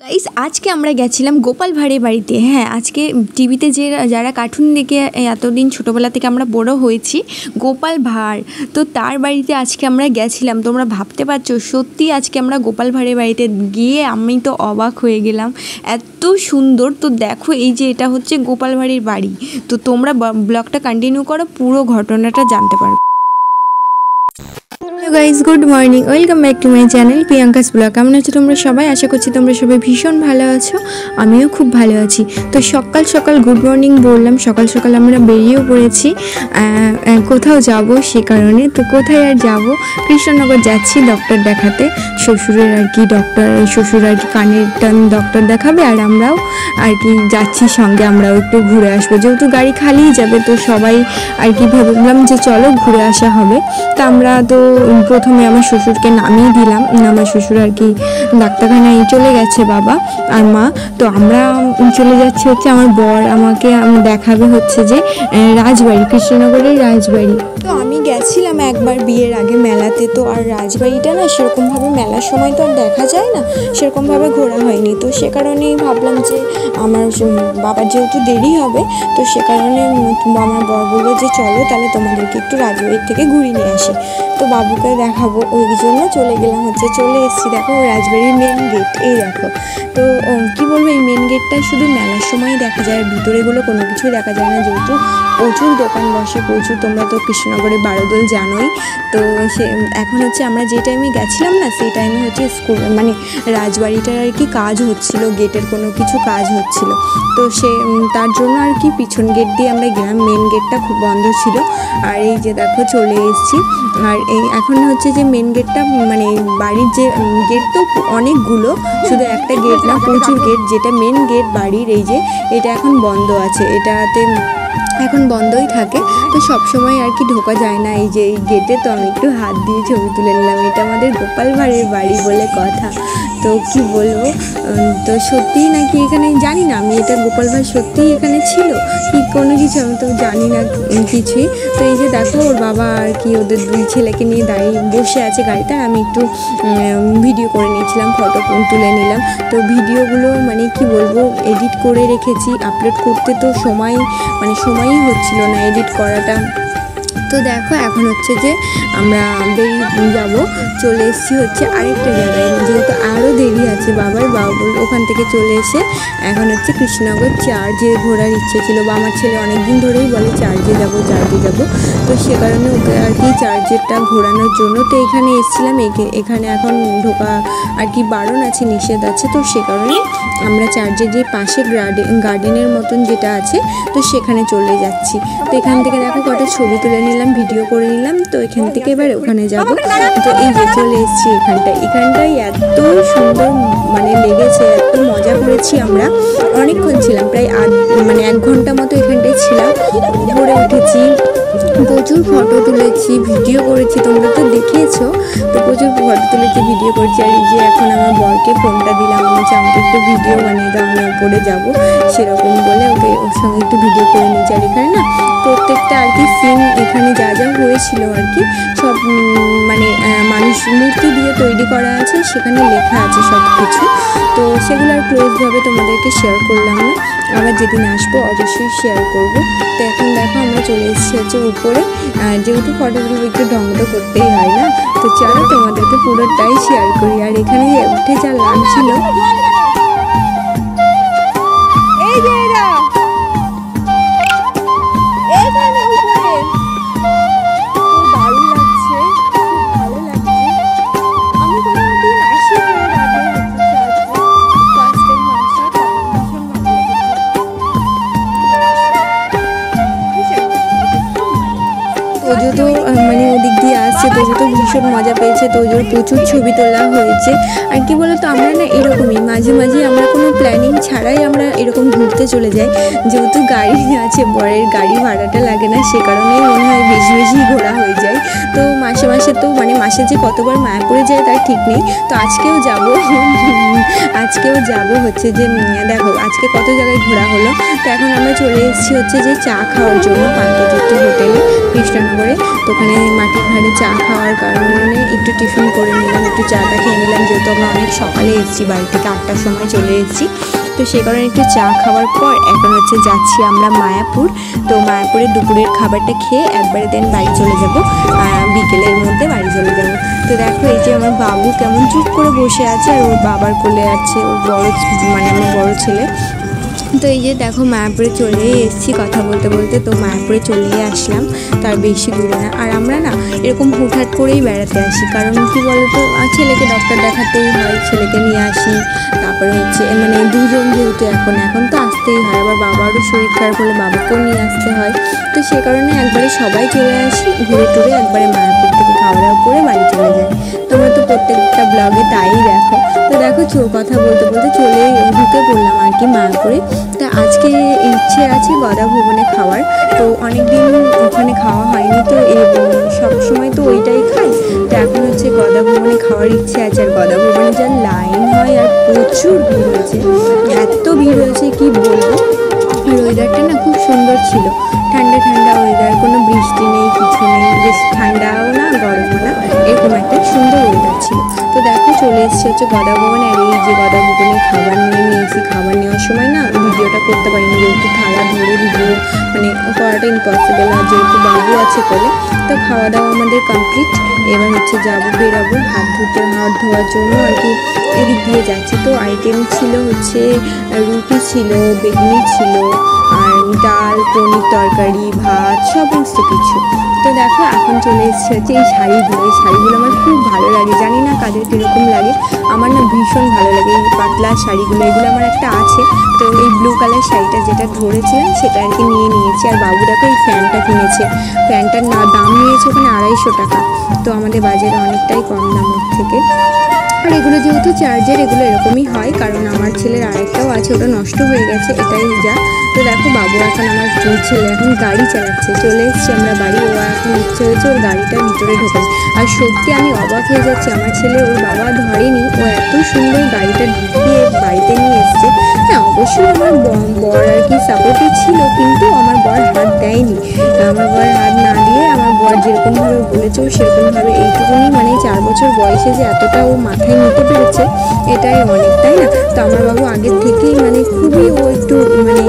Guys আজকে আমরা গেছিলাম গোপাল ভাঁড়ের বাড়িতে। হ্যাঁ, আজকে টিভিতে যারা কার্টুন দেখে এতদিন ছোটোবেলা থেকে আমরা বড় হয়েছি, গোপাল ভাঁড়, তো তার বাড়িতে আজকে আমরা গেছিলাম। তোমরা ভাবতে পারছো, সত্যি আজকে আমরা গোপাল ভাঁড়ের বাড়িতে গিয়ে আমি তো অবাক হয়ে গেলাম, এত সুন্দর। তো দেখো, এই যে এটা হচ্ছে গোপাল ভাঁড়ের বাড়ি। তো তোমরা ব্লগটা কন্টিনিউ করো, পুরো ঘটনাটা জানতে পারবে। Hello guys, good morning, welcome back to my channel Priyanka's blog. কেমন আছো তোমরা সবাই? আশা করছি তোমরা সবাই ভীষণ ভালো আছো, আমিও খুব ভালো আছি। তো সকাল সকাল গুড মর্নিং বললাম, সকাল সকাল আমরা বেরিয়েও পড়েছি কোথাও যাব সে কারণে। তো কোথায় আর যাব, কৃষ্ণনগর যাচ্ছি ডক্টর দেখাতে। শ্বশুরের আর কি ডক্টর, শ্বশুর আর কি কানের ডক্টর দেখাবে, আর আমরাও আর কি যাচ্ছি সঙ্গে, আমরাও একটু ঘুরে আসবো। যেহেতু গাড়ি খালিই যাবে, তো সবাই আর কি ভাবলাম যে চলো ঘুরে আসা হবে। তো আমরা তো প্রথমে আমার শ্বশুরকে নামিয়ে দিলাম, আমার শ্বশুর আর কি ডাক্তারখানায় চলে গেছে, বাবা আর মা। তো আমরা চলে যাচ্ছি হচ্ছে, আমার বর আমাকে দেখাবে হচ্ছে যে রাজবাড়ি, কৃষ্ণনগরের রাজবাড়ি। তো আমি গেছিলাম একবার বিয়ের আগে মেলাতে, তো আর রাজবাড়িটা না সেরকমভাবে মেলার সময় তো আর দেখা যায় না, সেরকমভাবে ঘোরা হয়নি। তো সে কারণেই ভাবলাম যে আমার বাবার যেহেতু দেরি হবে, তো সে কারণে আমার বর বললো যে চলো তাহলে তোমাদেরকে একটু রাজবাড়ির থেকে ঘুরিয়ে নিয়ে আসি। তো বাবুকে দেখাবো, ওই জন্য চলে গেলাম হচ্ছে, চলে এসেছি। দেখো রাজবাড়ির মেন গেট, এই দেখো। তো কি বলবো, এই মেন গেটটা শুধু মেলার সময় দেখা যায়, ভিতরেগুলো কোনো কিছুই দেখা যায় না, যেহেতু প্রচুর দোকান বসে, প্রচুর। তোমরা তো কৃষ্ণনগরে বারোদোল জানোই। তো সে এখন হচ্ছে আমরা যে টাইমে গেছিলাম না, সেই টাইমে হচ্ছে স্কুল মানে রাজবাড়িটার আর কি কাজ হচ্ছিল, গেটের কোনো কিছু কাজ হচ্ছিল। তো তার জন্য আর কি পিছন গেট দিয়ে আমরা গেলাম, মেন গেটটা খুব বন্ধ ছিল। আর এই যে দেখো চলে এসেছি। আর এই এখন হচ্ছে যে মেন গেটটা মানে বাড়ির যে গেট, তো অনেকগুলো, শুধু একটা গেট না, প্রচুর গেট। যেটা মেন গেট বাড়ির, এই যে এটা এখন বন্ধ আছে, এটাতে এখন বন্ধই থাকে। তো সবসময় আর কি ঢোকা যায় না এই যে এই গেটে। তো আমি একটু হাত দিয়ে ছবি তুলে নিলাম, এটা আমাদের গোপাল ভাঁড়ের বাড়ি বলে কথা। তো কি বলবো, তো সত্যিই নাকি এখানে, জানি না আমি, এটা গোপাল ভাঁড় সত্যিই এখানে ছিল কি কোনো কিছু আমি তো জানি না কিছুই। তো এই যে দেখো, ওর বাবা আর কি ওদের দুই ছেলেকে নিয়ে দাঁড়িয়ে বসে আছে গাড়িতে। আমি একটু ভিডিও করে নিয়েছিলাম, ফটো তুলে নিলাম। তো ভিডিওগুলো মানে কি বলবো, এডিট করে রেখেছি, আপলোড করতে তো সময়ই হচ্ছিল না এডিট করাটা। তো দেখো এখন হচ্ছে যে আমরা বেরিয়ে যাবো, চলে এসেছি হচ্ছে আরেকটা জায়গায়, যেহেতু আরও দেরি আছে বাবার। বাবা বলল ওখান থেকে চলে এসে এখন হচ্ছে কৃষ্ণনগর চার্চে ঘোরার ইচ্ছে ছিল, বা আমার ছেলে অনেক দিন ধরেই বলে চার্চে যাবো। তো সে কারণে ওকে আর কি চার্চেরটা ঘোরানোর জন্য তো এখানে এসেছিলাম। এখানে এখন ঢোকা আর কি বারণ আছে, নিষেধ আছে। তো সে কারণে আমরা চার্চের যে পাশে গার্ডেনের মতন যেটা আছে, তো সেখানে চলে যাচ্ছি। তো এখান থেকে দেখো কটা ছবি তুলে নিলাম, ভিডিও করে নিলাম। তো এখান থেকে এবার ওখানে যাব। তো এই যে চলে এসেছি এখানটায় এত সুন্দর মানে লেগেছে, এত মজা করেছি আমরা, অনেকক্ষণ ছিলাম, প্রায় 1 ঘন্টা মতো এখানটায় ছিলাম, ঘুরে উঠেছি, প্রচুর ফটো তুলেছি, ভিডিও করেছি, তোমরা তো দেখিয়েছো। তো প্রচুর ফটো তুলেছি, ভিডিও করেছি। আর এই যে এখন আমার বরকে ফোনটা দিলাম, বলছি আমাকে একটু ভিডিও বানিয়ে দাও, আমি ওপরে যাবো সেরকম বলে ওর সঙ্গে একটু ভিডিও করে নিয়েছি। আর এখানে না প্রত্যেকটা আর কি সিন, এখানে যা যা হয়েছিল আর কি সব মানে মানুষ মূর্তি দিয়ে তৈরি করা আছে, সেখানে লেখা আছে সব কিছু। তো সেগুলো আর ক্লোজভাবে তোমাদেরকে শেয়ার করলাম না, আবার যেদিন আসবো অবশ্যই শেয়ার করবো। তো এখন দেখো আমরা চলে এসেছি হচ্ছে উপরে, যেহেতু ফটোগুলো একটু ঢং তো করতেই হয় না, তো চলো তোমাদেরকে পুরোটাই শেয়ার করি। আর এখানে উঠে যা লাগছিল, এই যে তোজো তো মানে ওদিক দিয়ে আসছে, তোজো তো ভীষণ মজা পেয়েছে, তোজোর প্রচুর ছবি তোলা হয়েছে। আর কি বলতো, আমরা না এরকমই মাঝে মাঝে আমরা কোনো প্ল্যানিং ছাড়াই আমরা এরকম ঘুরতে চলে যাই, যেহেতু গাড়ি আছে, বরের গাড়ি ভাড়াটা লাগে না, সে কারণেই মনে হয় বেশি ঘোরা হয়ে যায়। তো মাসে মাসে তো মানে মাসে যে কতবার মায়াপুরে যায় তার ঠিক নেই। তো আজকেও যাব হচ্ছে যে দেখো আজকে কত জায়গায় ঘোরা হলো। তো এখন আমরা চলে এসেছি হচ্ছে যে চা খাওয়ার জন্য পান্ততীর্থ হোটেলে কৃষ্ণনগরে। তো ওখানে মাটির ঘাড়ে চা খাওয়ার কারণে একটু টিফিন করে নিলাম, একটু চাটা খেয়ে নিলাম, যেহেতু আমরা অনেক সকালে এসেছি, বাড়ি থেকে 8টার সময় চলে এসেছি। তো সেই কারণে একটু চা খাওয়ার পর এখন হচ্ছে যাচ্ছি আমরা মায়াপুর। তো মায়াপুরে দুপুরের খাবারটা খেয়ে একবারে দেন বাড়ি চলে যাব, বিকেলের মধ্যে বাড়ি চলে যাব। তো দেখো এই যে আমার বাবু কেমন চুপ করে বসে আছে, আর ওর বাবার কোলে আছে ওর বড় মানে আমার বড় ছেলে। তো এই যে দেখো মায়াপুরে চলে এসেছি কথা বলতে বলতে। তো মায়াপুরে চলেই আসলাম, তার বেশি দূরে না। আর আমরা না এরকম হুটহাট করেই বেড়াতে আসি, কারণ কি বলতো ছেলেকে ডক্টর দেখাতেই হয়, ছেলেকে নিয়ে আসি। তারপরে হচ্ছে মানে দুজন যেহেতু এখন তো আসতেই হয়, আবার বাবারও শরীর খারাপ হলে বাবাকেও নিয়ে আসতে হয়। তো সে কারণে একবারে সবাই চলে আসি, ঘুরে টুরে একবারে মায়াপুর থেকে খাওয়া দাওয়া করে বাড়ি চলে যাই। তোমরা তো প্রত্যেকটা ব্লগে তাই দেখো। তো দেখো কথা বলতে বলতে চলে ঢুকে পড়লাম আর কি মায়াপুরে। তা আজকে ইচ্ছে আছে গদা ভুবনে খাওয়ার, তো অনেকদিন ওখানে খাওয়া হয়নি, তো সবসময় তো ওইটাই খাই। তো এখন হচ্ছে গদা ভুবনে খাওয়ার ইচ্ছে আছে। আর গদা ভুবনে যা লাইন হয়, আর প্রচুর ভিড় হয়েছে, এত ভিড় হয়েছে কি বলবো। আর ওয়েদারটা না খুব সুন্দর ছিল, ঠান্ডা ঠান্ডা ওয়েদার, কোনো বৃষ্টি নেই, কিছু নেই, বেশ ঠান্ডাও না গরমও না, এরকম একটা সুন্দর ওয়েদার ছিল। তো দেখো চলে এসেছে হচ্ছে গদা ভুবনে। আর এই যে গদা ভুবনে খাবার নিয়েছি, খাবার নেওয়ার সময় না ভিডিওটা করতে পারিনি, যেহেতু থালা ধরে ভিডিও মানে করাটা ইম্পসিবল, আর যেহেতু বাবু আছে কোলে। তো খাওয়া দাওয়া আমাদের কমপ্লিট, এবার হচ্ছে যাবো, বেরাবো হাত ধোয়ার জন্য আর কি, এদিক দিয়ে যাচ্ছি। তো আইটেম ছিল হচ্ছে রুটি ছিল, বেগুনি ছিল, আর ডাল, পনির তরকারি, ভাত, সমস্ত কিছু। তো দেখো এখন চলে এসেছে হচ্ছে এই শাড়িগুলো আমার খুব ভালো লাগে, জানি না কাদের কীরকম লাগে, আমার না ভীষণ ভালো লাগে এই পাতলা শাড়িগুলো। এগুলো আমার একটা আছে, তো এই ব্লু কালার শাড়িটা যেটা ধরেছিলাম সেটা আর কি নিয়ে নিয়েছি। আর বাবু দেখো এই ফ্যানটা কিনেছে, ফ্যানটার দাম নিয়েছে ওখানে 250 টাকা, তো আমাদের বাজারে অনেকটাই কম দামের থেকে। আর এগুলো যেহেতু চার্জের, এগুলো এরকমই হয়, কারণ আমার ছেলের আরেকটাও আছে, ওটা নষ্ট হয়ে গেছে, এটাই যা। তো দেখো বাবু এখন আমার ছেলে এখন গাড়ি চালাচ্ছে, চলে এসেছি আমরা বাড়ি। ও এখন ইচ্ছে হয়েছে ওর গাড়িটার ভিতরে ঢোকাই। আর সত্যি আমি অবাক হয়ে যাচ্ছি, আমার ছেলে ওর বাবা ধরেনি, ও এত সুন্দর গাড়িটা ঢুকিয়ে বাড়িতে নিয়ে এসছে। হ্যাঁ অবশ্যই আমার বর আর কি সাপোর্টে ছিল, কিন্তু আমার বর হাত দেয়নি। আমার বর হাত না দিয়ে, আমার বর যেরকমভাবে বলেছে ও সেরকমভাবে, এইটুকুনি মানে 4 বছর বয়সে যে এতটা ও মাথায় নিতে পেরেছে, এটাই অনেক, তাই না? তো আমার বাবু আগের থেকেই মানে খুবই ও একটু মানে